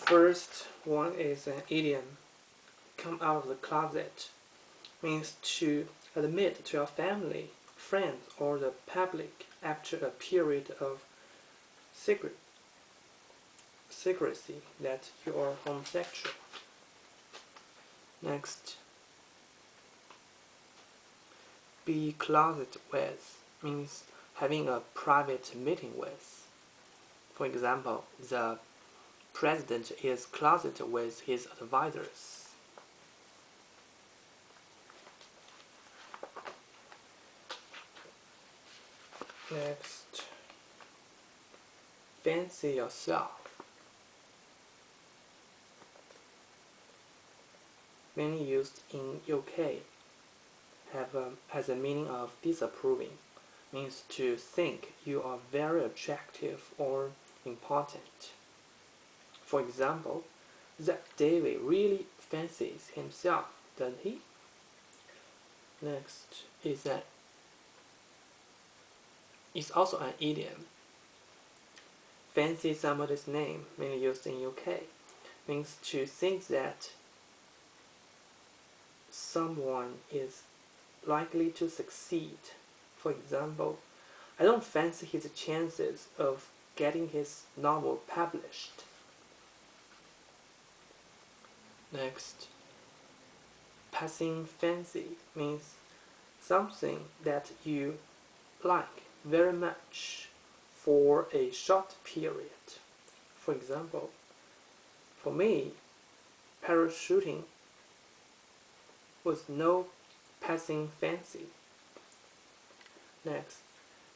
First one is an idiom. Come out of the closet means to admit to your family, friends, or the public after a period of secrecy that you are homosexual. Next, be closet with means having a private meeting with. For example, the president is closeted with his advisors. Next, fancy yourself. Many used in UK has a meaning of disapproving, means to think you are very attractive or important. For example, that David really fancies himself, doesn't he? Next is also an idiom. Fancy somebody's name, mainly used in UK, means to think that someone is likely to succeed. For example, I don't fancy his chances of getting his novel published. Next, passing fancy means something that you like very much for a short period. For example, for me, parachuting was no passing fancy. Next,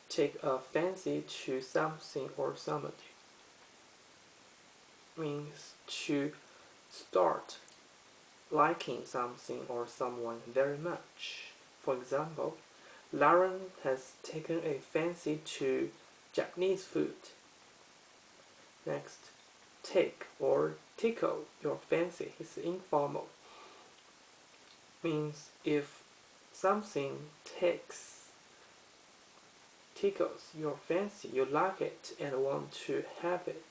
take a fancy to something or somebody means to start liking something or someone very much. For example, Lauren has taken a fancy to Japanese food. Next, take or tickle your fancy is informal. Means if something tickles your fancy, you like it and want to have it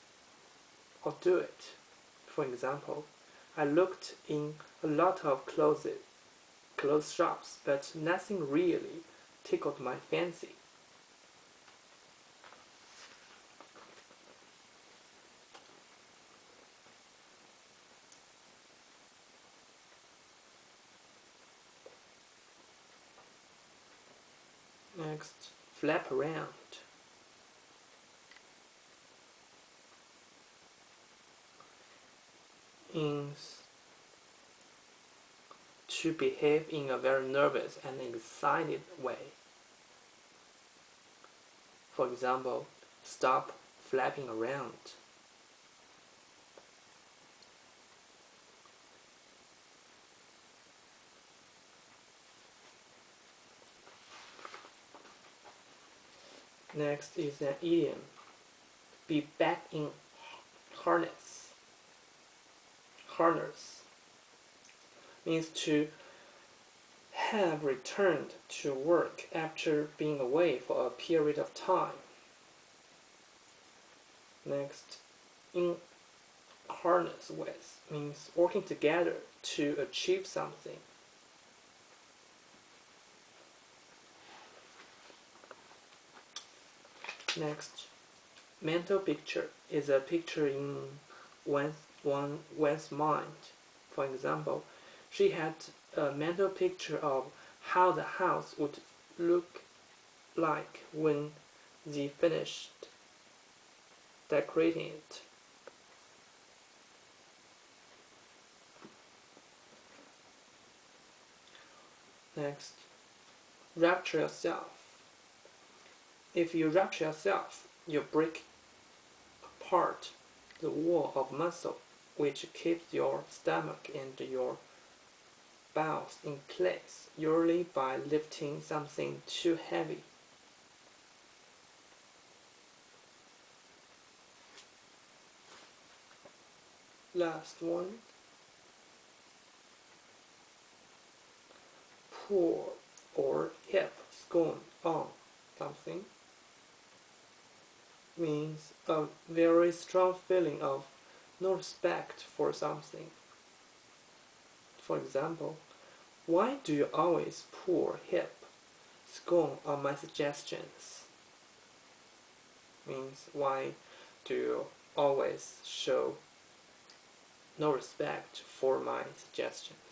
or do it. For example, I looked in a lot of clothes shops, but nothing really tickled my fancy. Next, flap around. Means to behave in a very nervous and excited way. For example, stop flapping around. Next is an idiom. Be back in harness. Harness means to have returned to work after being away for a period of time. Next, in harness with means working together to achieve something. Next, mental picture is a picture in one's mind. For example, she had a mental picture of how the house would look like when they finished decorating it. Next, rapture yourself. If you rapture yourself, you break apart the wall of muscle which keeps your stomach and your bowels in place, usually by lifting something too heavy. Last one. Pour or heap scorn on something means a very strong feeling of no respect for something. For example, why do you always pour heap, scorn on my suggestions? Means why do you always show no respect for my suggestions?